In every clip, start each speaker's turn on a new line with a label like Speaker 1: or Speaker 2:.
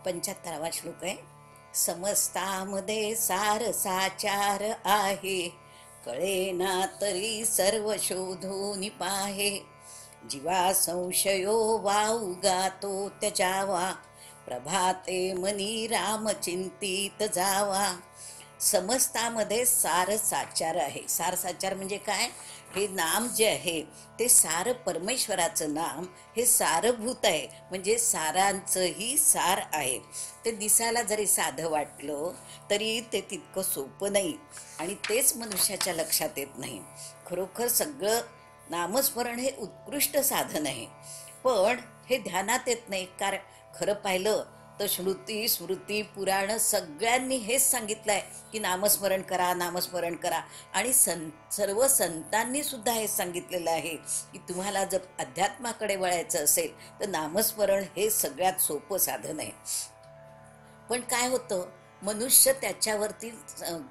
Speaker 1: 75वा श्लोक आहे. समस्तामध्ये सार साचार आहे, कळेना तरी सर्व शोधून पाहे. जीवा संशयो वाउगा तो त्याच्यावा, प्रभाते मनी राम चिंतित जावा. समस्तामध्ये सार साचार आहे. सार साचार म्हणजे काय? हे नाम जे आहे ते सार परमेश्वराचं नाम हे सारभूत आहे, म्हणजे सारांचंही सार आहे. ते दिसायला जरी साधं वाटलं तरी ते तितकं सोपं नाही आणि तेच मनुष्याच्या लक्षात येत नाही. खरोखर सगळं नामस्मरण हे उत्कृष्ट साधन आहे, पण हे ध्यानात येत नाही. कारण खरं पाहिलं तर श्रुती स्मृती पुराण सगळ्यांनी हेच सांगितलं आहे की नामस्मरण करा, नामस्मरण करा. आणि सर्व संतांनी सुद्धा हे सांगितलेलं आहे की तुम्हाला जर अध्यात्माकडे वळायचं असेल तर नामस्मरण हे सगळ्यात सोपं साधन आहे. पण काय होतं, मनुष्य त्याच्यावरती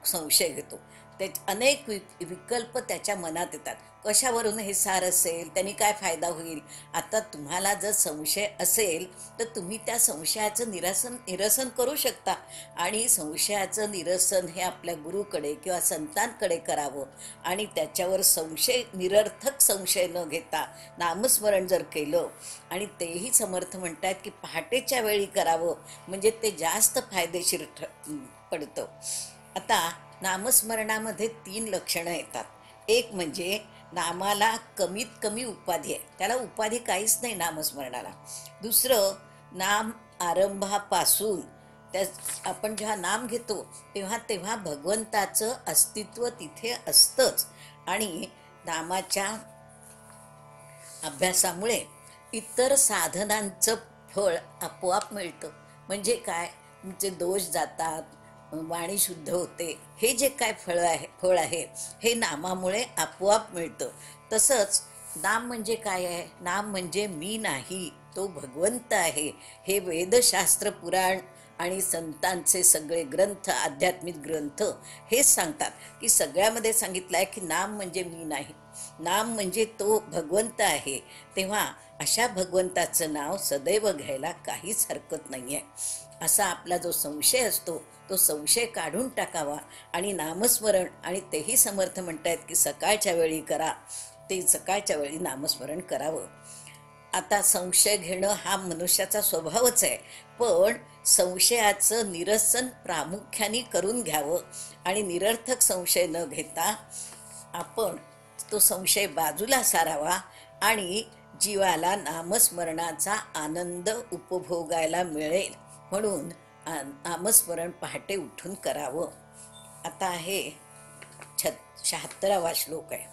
Speaker 1: संशय घेतो. ते अनेक विकल्प त्याच्या मनात येतात. कशावरून हे सार असेल, त्यांनी काय फायदा होईल. आता तुम्हाला जर संशय असेल तर तुम्ही त्या संशयाचं निरसन करू शकता. आणि संशयाचं निरसन हे आपल्या गुरुकडे किंवा संतांकडे करावं. आणि त्याच्यावर निरर्थक संशय न घेता नामस्मरण जर केलं, आणि तेही समर्थ म्हणतात की पहाटेच्या वेळी करावं, म्हणजे ते जास्त फायदेशीर पडतं. आता नामस्मरणामध्ये 3 लक्षणं येतात. एक म्हणजे नामाला कमीत कमी उपाधी आहे, त्याला उपाधी काहीच नाही नामस्मरणाला. दुसरं, नाम आरंभापासून आपण जेव्हा नाम घेतो तेव्हा तेव्हा भगवंताचं अस्तित्व तिथे असतंच. आणि नामाच्या अभ्यासामुळे इतर साधनांचं फळ आपोआप मिळतं. म्हणजे काय, तुमचे दोष जातात, वाणी शुद्ध होते. हे जे काय फळ आहे हे नामामुळे आपोआप मिळतं. तसंच नाम म्हणजे काय आहे? नाम म्हणजे मी नाही, तो भगवंत आहे. हे वेदशास्त्र पुराण आणि संतांचे सगळे ग्रंथ, आध्यात्मिक ग्रंथ हेच सांगतात की सगळ्यामध्ये सांगितलं आहे की नाम म्हणजे मी नाही, नाम म्हणजे तो भगवंत आहे. तेव्हा अशा भगवंताचं नाव सदैव घ्यायला काहीच हरकत नाही आहे. असा आपला जो संशय असतो तो संशय काढून टाकावा आणि नामस्मरण, आणि तेही समर्थ म्हणतायत की सकाळच्या वेळी करा, ते सकाळच्या वेळी नामस्मरण करावं. आता संशय घेणं हा मनुष्याचा स्वभावच आहे, पण संशयाचं निरसन प्रामुख्याने करून घ्यावं. आणि निरर्थक संशय न घेता आपण तो संशय बाजूला सारावा आणि जीवाला नामस्मरणाचा आनंद उपभोगायला मिळेल म्हणून नामस्मरण पहाटे उठून करावं. आता आहे 76वा श्लोक आहे.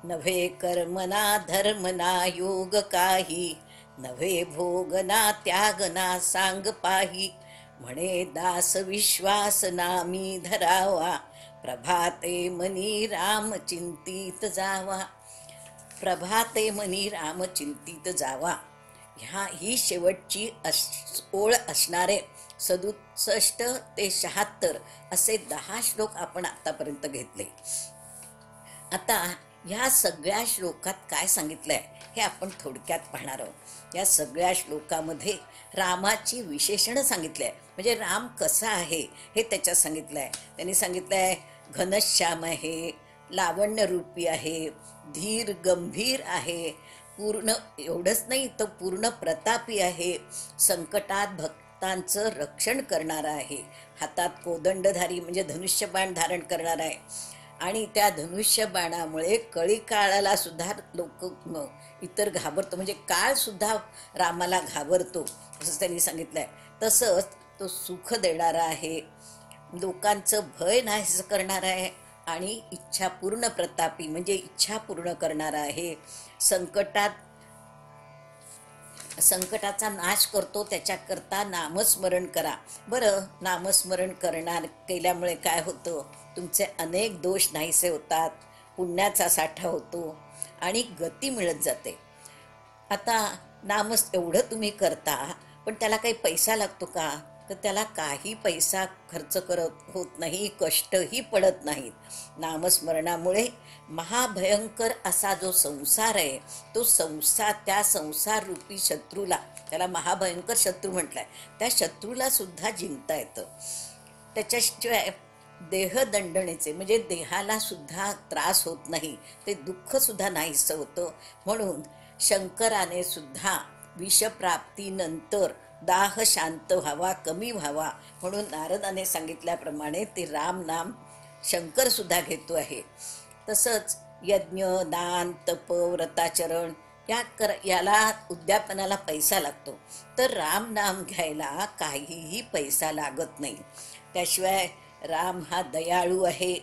Speaker 1: नव्हे कर्मना धर्मना योग काही, नव्हे भोगना त्यागना सांग पाही. म्हणे दास विश्वास नामी धरावा, प्रभाते मनी राम चिंतित जावा. प्रभाते मनी राम चिंतित जावा, ही शेवटची ओळ असणारे 67 ते 76 असे 10 श्लोक आपण आतापर्यंत घेतले. आता ह्या सगळ्या श्लोकात काय सांगितलंय हे आपण थोडक्यात पाहणार आहोत. या सगळ्या श्लोकामध्ये रामाची विशेषणं सांगितलंय, म्हणजे राम कसा आहे हे त्याच्यात सांगितलंय. त्यांनी सांगितलंय घनश्याम आहे, लावण्यरूपी आहे, धीर गंभीर आहे, पूर्ण एवढंच नाही तर पूर्ण प्रतापी आहे, संकटात भक्तांचं रक्षण करणारा आहे, हातात कोदंडधारी म्हणजे धनुष्यबाण धारण करणार आहे. आणि त्या धनुष्यबाणामुळे कळी काळाला सुद्धा लोक इतर घाबरतो, म्हणजे काळ सुद्धा रामाला घाबरतो असं त्यांनी सांगितलंय. तसंच तो सुख देणारा आहे, लोकांचं भय नाहीस करणारा आहे, आणि इच्छा पूर्ण प्रतापी म्हणजे इच्छा पूर्ण करणारा आहे. संकटाचा नाश करतो, त्याच्याकरता नामस्मरण करा. बरं, नामस्मरण केल्यामुळे काय होतं? तुमचे अनेक दोष नाहीसे होतात, पुण्याचा साठा होतो आणि गती मिळत जाते. आता एवढं तुम्ही करता, पण त्याला काही पैसा लागतो का? तर त्याला काही पैसा खर्च करत होत नाही, कष्टही पडत नाहीत. नामस्मरणामुळे महाभयंकर असा जो संसार आहे, तो त्या संसार रूपी शत्रूला, त्याला महाभयंकर शत्रू म्हटलाय, त्या शत्रूला सुद्धा जिंकता येतं. त्याच्याशिवाय देहदंडनेचे म्हणजे देहाला सुद्धा त्रास होत नाही, ते दुःख सुद्धा नाहीसं होतं. म्हणून शंकराने सुद्धा विषप्राप्तीनंतर दाह शांत व्हावा, कमी व्हावा म्हणून नारदाने सांगितल्याप्रमाणे ते राम नाम शंकर सुद्धा घेतो आहे. तसंच यज्ञ, दान, तप, व्रताचरण याला उद्यापनाला पैसा लागतो, तर राम नाम घ्यायला काहीही पैसा लागत नाही. त्याशिवाय राम हा दयाळू आहे.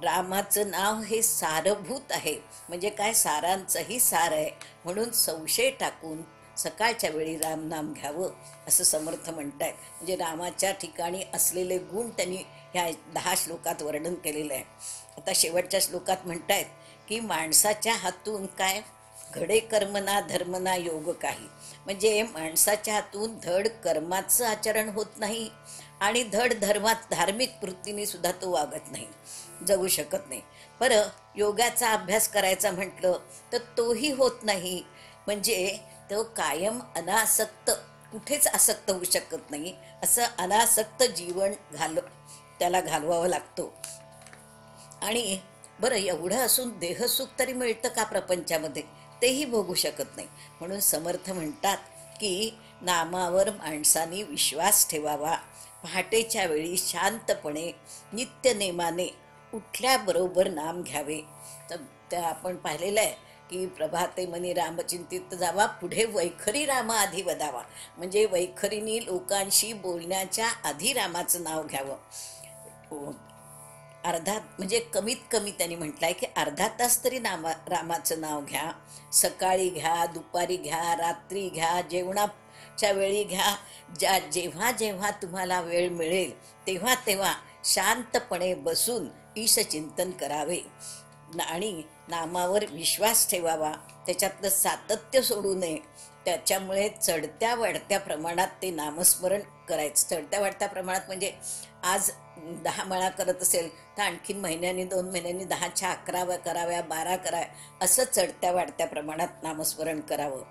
Speaker 1: रामाचं नाव हे सारभूत आहे, म्हणजे काय, सारांचंही सार आहे. म्हणून संशय टाकून सकाळच्या वेळी रामनाम घ्यावं असं समर्थ म्हणतायत. म्हणजे रामाच्या ठिकाणी असलेले गुण त्यांनी ह्या 10 श्लोकात वर्णन केलेलं आहे. आता शेवटच्या श्लोकात म्हणतायत की माणसाच्या हातून काय घडे कर्मना धर्मना योग काही, म्हणजे माणसाच्या हातून धड कर्माचं आचरण होत नाही आणि धड धार्मिक वृत्तीने सुद्धा तो वागत नाही, जगू शकत नाही. बरं, योगाचा अभ्यास करायचा म्हटलं तर तोही होत नाही. म्हणजे तो कायम अनासक्त, कुठेच आसक्त होऊ शकत नाही. असं अनासक्त जीवन त्याला घालवावं लागतो. आणि बरं, एवढं असून देहसुख तरी मिळतं का प्रपंचामध्ये, तेही भोगू शकत नाही. म्हणून समर्थ म्हणतात की नामावर माणसाने विश्वास ठेवावा. पहाटेच्या वेळी शांतपणे नित्यनेमाने उठल्याबरोबर नाम घ्यावे. तर त्या आपण पाहिलेलं आहे की प्रभाते मनी रामचिंतित जावा, पुढे वैखरी रामा आधी वदावा. म्हणजे वैखरीनी लोकांशी बोलण्याच्या आधी रामाचं नाव घ्यावं. म्हणजे कमीत कमी त्यांनी म्हटलंय की अर्धा तास तरी रामाचं नाव घ्या. सकाळी घ्या, दुपारी घ्या, रात्री घ्या, जेवणाच्या वेळी घ्या. जेव्हा जेव्हा तुम्हाला वेळ मिळेल तेव्हा तेव्हा शांतपणे बसून ईशचिंतन करावे आणि नामावर विश्वास ठेवावा. त्याच्यातलं सातत्य सोडू नये. त्याच्यामुळे चढत्या वाढत्या प्रमाणात ते नामस्मरण करायचं. चढत्या वाढत्या प्रमाणात म्हणजे आज 10 माळा करत असेल तर आणखीन महिन्यानी 2 महिन्यांनी 10च्या 11 कराव्या, 12 कराव्या, असं चढत्या वाढत्या प्रमाणात नामस्मरण करावं.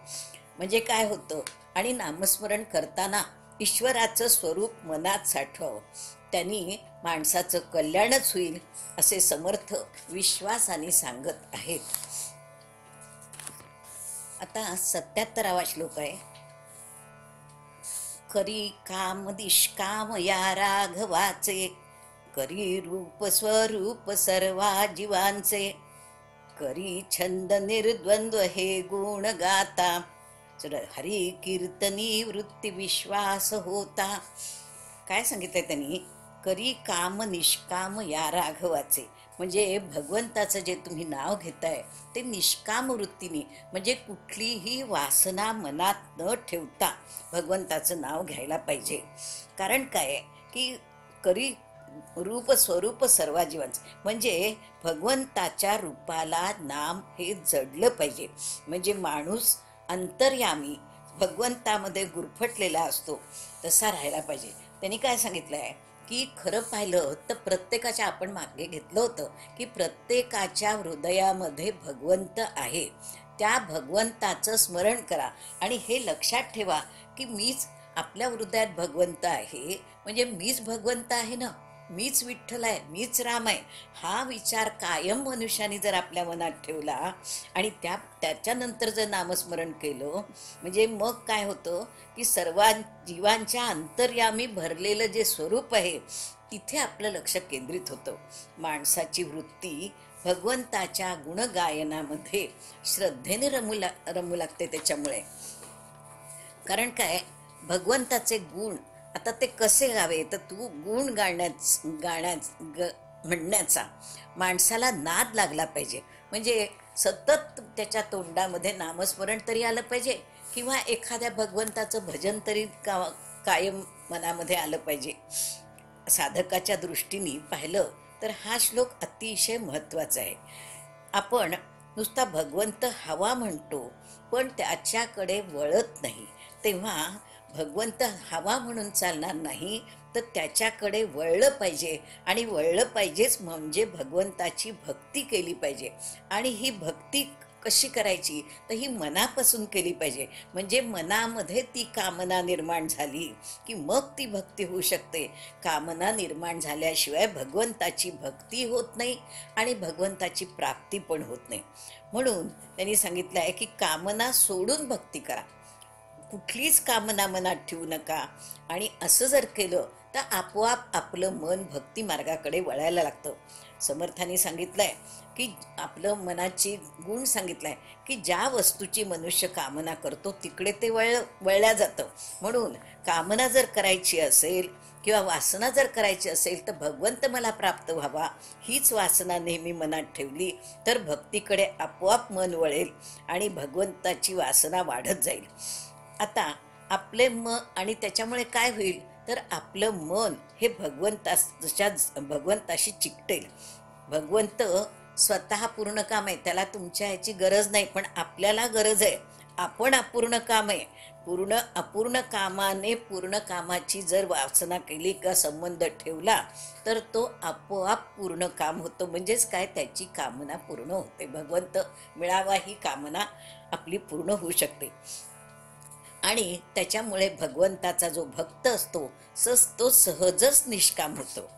Speaker 1: म्हणजे काय होतं, आणि नामस्मरण करताना ईश्वराचं स्वरूप मनात साठवावं. त्यांनी माणसाचं कल्याणच होईल असे समर्थ विश्वासाने सांगत आहेत. आता 77वा श्लोक आहे. करी काम निष्काम या राघवाचे, करी रूप स्वरूप सर्वा जीवांचे, करी छंद निर्द्वंद्व हे गुण गाता, हरी कीर्तनी वृत्ती विश्वास होता. काय सांगितलंय त्यांनी, करी काम निष्काम या राघवाचे, म्हणजे भगवंताचं जे तुम्ही नाव घेताय ते निष्काम वृत्तीने, म्हणजे कुठलीही वासना मनात न ठेवता भगवंताचं नाव घ्यायला पाहिजे. कारण काय की करी रूप स्वरूप सर्व जीवांचं, म्हणजे भगवंताच्या रूपाला नाम हे जडलं पाहिजे. म्हणजे माणूस अंतर्यामी भगवंतामध्ये गुरफटलेला असतो तसा राहायला पाहिजे. त्यांनी काय सांगितलं आहे की खरं पाहिलं तर प्रत्येकाच्या, आपण मागे घेतलं होतं की प्रत्येकाच्या हृदयामध्ये भगवंत आहे. त्या भगवंताचं स्मरण करा आणि हे लक्षात ठेवा की मीच, आपल्या हृदयात भगवंत आहे म्हणजे मीच भगवंत आहे ना, मीच विठ्ठल आहे, मीच राम आहे. हा विचार कायम मनुष्याने जर आपल्या मनात ठेवला आणि त्याच्यानंतर जर नामस्मरण केलं, म्हणजे मग काय होतं की सर्व जीवांच्या अंतर्यामी भरलेलं जे स्वरूप आहे तिथे आपलं लक्ष केंद्रित होतं. माणसाची वृत्ती भगवंताच्या गुणगायनामध्ये श्रद्धेने रमू लागते. त्याच्यामुळे कारण काय, भगवंताचे गुण आता ते कसे गावे, तर तू गुण म्हणण्याचा माणसाला नाद लागला पाहिजे. म्हणजे सतत त्याच्या तोंडामध्ये नामस्मरण तरी आलं पाहिजे किंवा एखाद्या भगवंताचं भजन तरी कायम मनामध्ये आलं पाहिजे. साधकाच्या दृष्टीने पाहिलं तर हा श्लोक अतिशय महत्त्वाचा आहे. आपण नुसता भगवंत हवा म्हणतो पण त्याच्याकडे वळत नाही. तेव्हा भगवंत हवा म्हणून चालणार नाही, तर त्याच्याकडे वळलं पाहिजे. आणि वळलं पाहिजेच म्हणजे भगवंताची भक्ती केली पाहिजे. आणि ही भक्ती कशी करायची, तर ही मनापासून केली पाहिजे. म्हणजे मनामध्ये ती कामना निर्माण झाली की मग ती भक्ती होऊ शकते. कामना निर्माण झाल्याशिवाय भगवंताची भक्ती होत नाही आणि भगवंताची प्राप्ती पण होत नाही. म्हणून त्यांनी सांगितलं आहे की कामना सोडून भक्ती करा, कुठलीच कामना मनात ठेवू नका. आणि असं जर केलं तर आपोआप आपलं मन भक्ती मार्गाकडे वळायला लागतं. समर्थांनी सांगितलंय की आपलं मनाची गुण सांगितलाय की ज्या वस्तूची मनुष्य कामना करतो तिकडे ते वळल्या जातं. म्हणून कामना जर करायची असेल किंवा वासना जर करायची असेल तर भगवंत मला प्राप्त व्हावा हीच वासना नेहमी मनात ठेवली तर भक्तीकडे आपोआप मन वळेल आणि भगवंताची वासना वाढत जाईल. आता आपले आणि त्याच्यामुळे काय होईल, तर आपलं मन हे भगवंताशी चिकटेल. भगवंत स्वतः पूर्ण काम आहे, त्याला तुमच्या ह्याची गरज नाही, पण आपल्याला गरज आहे. आपण अपूर्ण काम आहे. अपूर्ण कामाने पूर्ण कामाची जर वासना केली का संबंध ठेवला तर तो आपोआप पूर्ण काम होतं. म्हणजेच काय, त्याची कामना पूर्ण होते. भगवंत मिळावा ही कामना आपली पूर्ण होऊ शकते. आणि त्याच्यामुळे भगवंताचा जो भक्त असतो तो सहजच निष्काम होतो.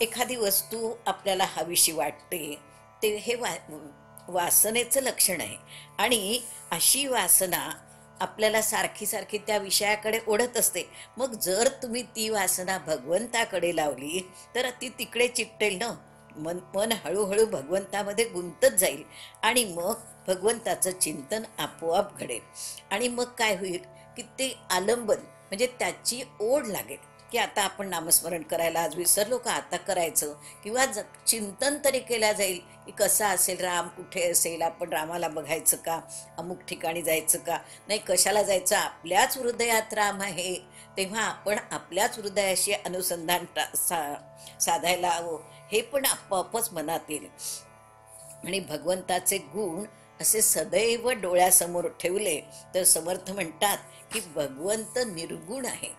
Speaker 1: एखादी वस्तू आपल्याला हवीशी वाटते, ते हे वासनेचं लक्षण आहे. आणि अशी वासना आपल्याला सारखी सारखी त्या विषयाकडे ओढत असते. मग जर तुम्ही ती वासना भगवंताकडे लावली तर ती तिकडे चिकटेल ना. मन हळूहळू भगवंतामध्ये गुंतत जाईल आणि मग भगवंताचं चिंतन आपोआप घडेल. आणि मग काय होईल की ते आलंबन म्हणजे त्याची ओढ लागेल की आता आपण नामस्मरण करायला आज विसरलो का, आता करायचं. किंवा चिंतन तरी केल्या जाईल की कसा असेल राम, कुठे असेल, आपण रामाला बघायचं का, अमुक ठिकाणी जायचं का, नाही कशाला जायचं, आपल्याच हृदयात राम आहे. तेव्हा आपण आपल्याच हृदयाशी अनुसंधान साधायला हवं. हे पण आपोआपच मनात येईल. आणि भगवंताचे गुण असे सदैव डोळ्यासमोर ठेवले तर समर्थ म्हणतात की भगवंत निर्गुण आहे.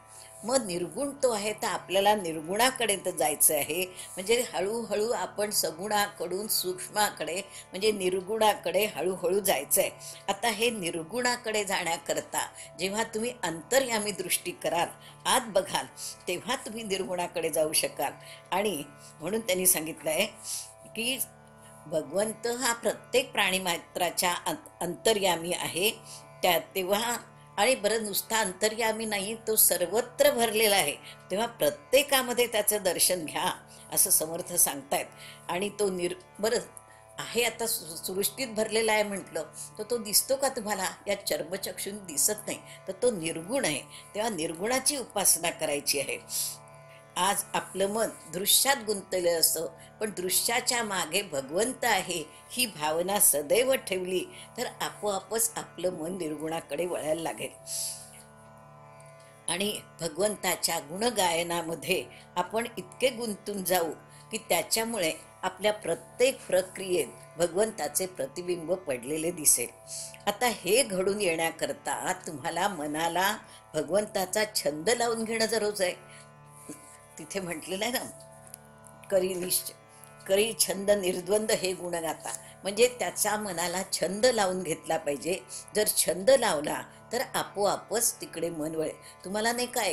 Speaker 1: मग निर्गुण तो आहे तर आपल्याला निर्गुणाकडे तर जायचं आहे. म्हणजे हळूहळू आपण सगुणाकडून सूक्ष्माकडे म्हणजे निर्गुणाकडे हळूहळू जायचं आहे. आता हे निर्गुणाकडे जाण्याकरता जेव्हा तुम्ही अंतर्यामी दृष्टी कराल, आत बघाल, तेव्हा तुम्ही निर्गुणाकडे जाऊ शकाल. आणि म्हणून त्यांनी सांगितलं आहे की भगवंत हा प्रत्येक प्राणीमात्राच्या अंतर्यामी आहे. तेव्हा आणि बरं नुसता अंतर्यामी नाही, तो सर्वत्र भरलेला आहे. तेव्हा प्रत्येकामध्ये त्याचं दर्शन घ्या असं समर्थ सांगतायत. आणि तो बरं आहे आता सृष्टीत भरलेला आहे म्हटलं तर तो दिसतो का तुम्हाला, या चर्मचक्षून दिसत नाही, तर तो निर्गुण आहे. तेव्हा निर्गुणाची उपासना करायची आहे. आज आपलं मन दृश्यात गुंतलेलं असतं, पण दृश्याच्या मागे भगवंत आहे ही भावना सदैव ठेवली तर आपोआपच आपलं मन निर्गुणाकडे वळायला लागेल. आणि भगवंताच्या गुणगायनामध्ये आपण इतके गुंतून जाऊ की त्याच्यामुळे आपल्या प्रत्येक प्रक्रियेत भगवंताचे प्रतिबिंब पडलेले दिसेल. आता हे घडून येण्याकरता तुम्हाला मनाला भगवंताचा छंद लावून घेणं जरूर आहे. तिथे म्हटलेलं आहे ना, करी छंद निर्द्वंद हे गुण गाता. म्हणजे त्याचा मनाला छंद लावून घेतला पाहिजे. जर छंद लावला तर आपोआपच तिकडे मन वळेल. तुम्हाला नाही का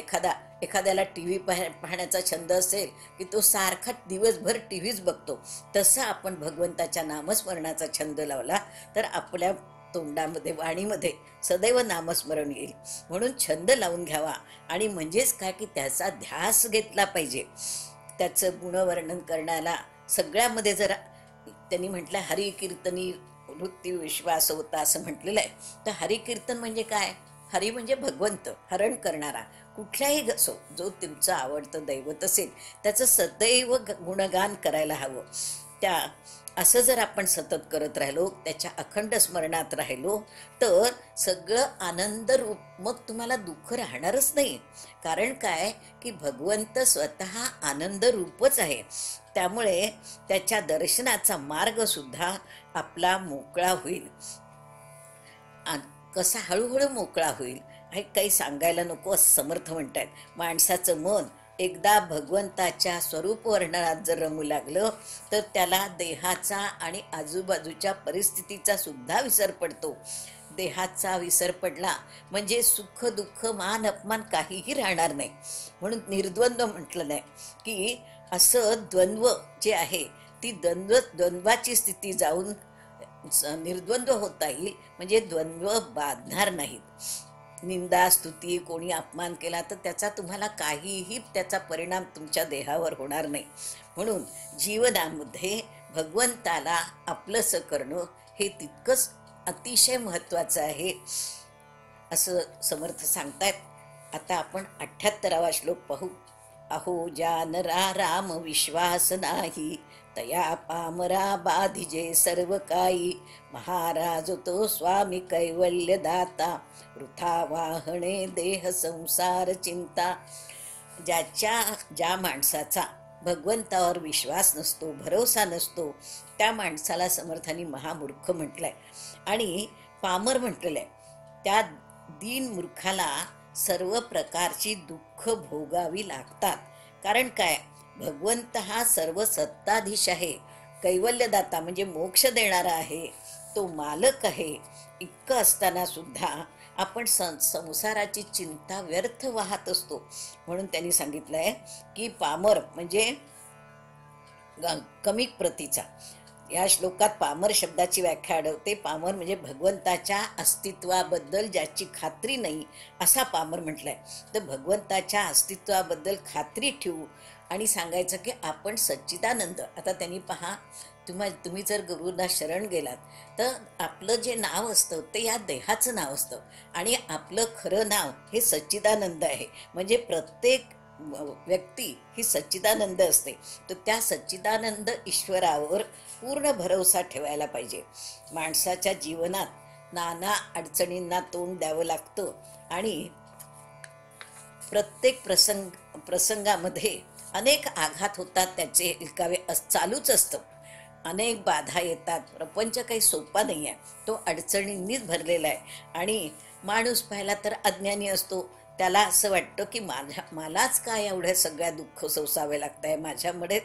Speaker 1: एखाद्याला टी व्ही पाहण्याचा छंद असेल की तो सारखा दिवसभर टी व्हीच बघतो, तसं आपण भगवंताच्या नामस्मरणाचा छंद लावला तर आपल्या तोंडामध्ये वाणीमध्ये सदैव नामस्मरण येईल. म्हणून छंद लावून घ्यावा. आणि म्हणजेच काय की त्याचा ध्यास घेतला पाहिजे. त्याचं गुणवर्णन करण्याला सगळ्यामध्ये जरा त्यांनी म्हटलं हरिकीर्तनी वृत्ती विश्वास होता असं म्हटलेलं आहे. तर हरिकीर्तन म्हणजे काय, हरी म्हणजे भगवंत, हरण करणारा. कुठल्याही असो, जो तुमचं आवडतं दैवत असेल त्याचं सदैव गुणगान करायला हवं. असं जर आपण सतत करत राहिलो, त्याच्या अखंड स्मरणात राहिलो तर सगळं आनंद रूप, मग तुम्हाला दुःख राहणारच नाही. कारण काय की भगवंत स्वतः आनंद रूपच आहे. त्यामुळे त्याच्या दर्शनाचा मार्ग सुद्धा आपला मोकळा होईल. कसा हळूहळू मोकळा होईल. हे काही सांगायला नको असं समर्थ म्हणतायत. माणसाचं मन एकदा भगवंताच्या स्वरूप वर्णनात जर रमू लागलं तर त्याला देहाचा आणि आजूबाजूच्या परिस्थितीचा सुद्धा विसर पडतो. देहाचा विसर पडला म्हणजे सुख दुःख मान अपमान काहीही राहणार नाही. म्हणून निर्द्वंद्व म्हटलं नाही की असं द्वंद्व जे आहे ती द्वंद्वाची स्थिती जाऊन निर्द्वंद्व होता येईल, म्हणजे द्वंद्व बाधणार नाहीत. निंदा स्तुती कोणी अपमान केला तर त्याचा तुम्हाला काहीही त्याचा परिणाम तुमच्या देहावर होणार नाही. म्हणून जीवनामध्ये भगवंताला आपलंसं करणं हे तितकंच अतिशय महत्त्वाचं आहे असं समर्थ सांगतायत. आता आपण 78वा श्लोक पाहू. अहो जानरा राम विश्वास नाही, तया पामरा बाधिजे सर्व काही. महाराज तो स्वामी कैवल्य दाता, वृथा वाहणे देह संसार चिंता. ज्या माणसाचा भगवंतावर विश्वास नसतो, भरोसा नसतो, त्या माणसाला समर्थांनी महामूर्ख म्हटलंय आणि पामर म्हटलेलं आहे. त्या दीन मूर्खाला सर्व प्रकारची दुःख भोगावी लागतात. कारण काय, भगवंत हा सर्व सत्ताधीश आहे, कैवल्यदाता म्हणजे मोक्ष देणारा आहे, तो मालक आहे. इतकं असताना सुद्धा आपण संसाराची चिंता व्यर्थ वाहत असतो. म्हणून त्यांनी सांगितलंय की पामर म्हणजे कमी प्रतीचा. या श्लोकात पामर शब्दाची व्याख्या आढळते. पामर म्हणजे भगवंताच्या अस्तित्वाबद्दल ज्याची खात्री नाही असा पामर म्हटलाय. तर भगवंताच्या अस्तित्वाबद्दल खात्री ठेवू आणि सांगायचं की आपण सच्चिदानंद. आता त्यांनी पहा, तुम्ही जर गुरुना शरण गेलात तर आपलं जे नाव असतं ते या देहाचं नाव असतं आणि आपलं खरं नाव हे सच्चिदानंद आहे. म्हणजे प्रत्येक व्यक्ती ही सच्चिदानंद असते. तर त्या सच्चिदानंद ईश्वरावर पूर्ण भरोसा ठेवायला पाहिजे. माणसाच्या जीवनात नाना अडचणींना तोंड द्यावं लागतं आणि प्रत्येक प्रसंगामध्ये अनेक आघात होतात, त्याचे इलकावे चालूच असतं. अनेक बाधा येतात. प्रपंच काही सोपा नाही आहे, तो अडचणींनीच भरलेला आहे. आणि माणूस पाहिला तर अज्ञानी असतो. त्याला असं वाटतं की मलाच काय एवढ्या सगळ्या दुःख सोसावे लागत आहे, माझ्यामुळे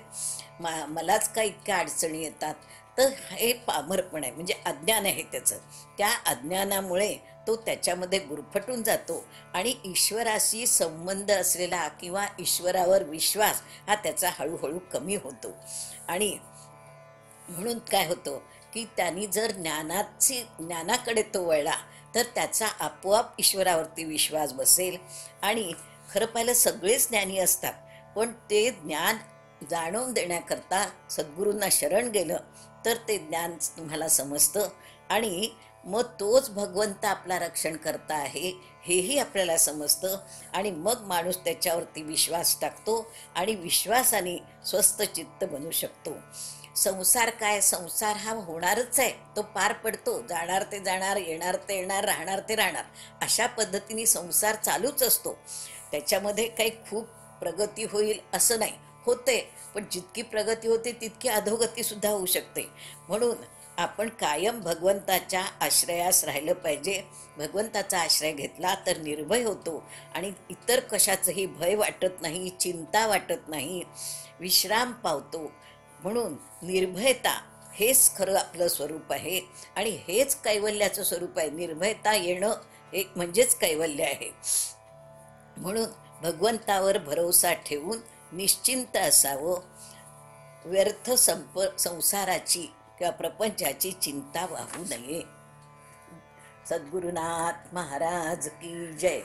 Speaker 1: मलाच काय इतक्या अडचणी येतात. तर हे पामरपण आहे, म्हणजे अज्ञान आहे त्याचं. त्या अज्ञानामुळे तो त्याच्यामध्ये गुरफटून जातो आणि ईश्वराशी संबंध असलेला किंवा ईश्वरावर विश्वास हा त्याचा हळूहळू कमी होतो. आणि म्हणून काय होतं की त्यांनी जर ज्ञानाकडे तो वळला तर त्याचा आपोआप ईश्वरावरती विश्वास बसेल. आणि खरं पाहिलं सगळेच ज्ञानी असतात, पण ते ज्ञान जाणून देण्याकरता सद्गुरूंना शरण गेलं तर ते ज्ञान तुम्हाला समजतं आणि मग तोच भगवंत आपला रक्षण करता आहे हेही आपल्याला समजतं. आणि मग माणूस त्याच्यावरती विश्वास टाकतो आणि विश्वासाने स्वस्थ चित्त बनू शकतो. संसार काय, संसार हा होणारच आहे, तो पार पडतो. जाणार ते जाणार, येणार ते येणार, राहणार ते राहणार, अशा पद्धतीने संसार चालूच असतो. त्याच्यामध्ये काही खूप प्रगती होईल असं नाही, होते, पण जितकी प्रगती होते तितकी अधोगती सुद्धा होऊ शकते. म्हणून आपण कायम भगवंताच्या आश्रयास राहिलं पाहिजे. भगवंताचा आश्रय घेतला तर निर्भय होतो आणि इतर कशाचंही भय वाटत नाही, चिंता वाटत नाही, विश्राम पावतो. म्हणून निर्भयता हेच खरं आपलं स्वरूप आहे आणि हेच कैवल्याचं स्वरूप आहे. निर्भयता येणं एक म्हणजेच कैवल्य आहे. म्हणून भगवंतावर भरोसा ठेवून निश्चिंत असावं. व्यर्थ संसाराची किंवा प्रपंचाची चिंता वाहू नये. सद्गुरुनाथ महाराज की जय.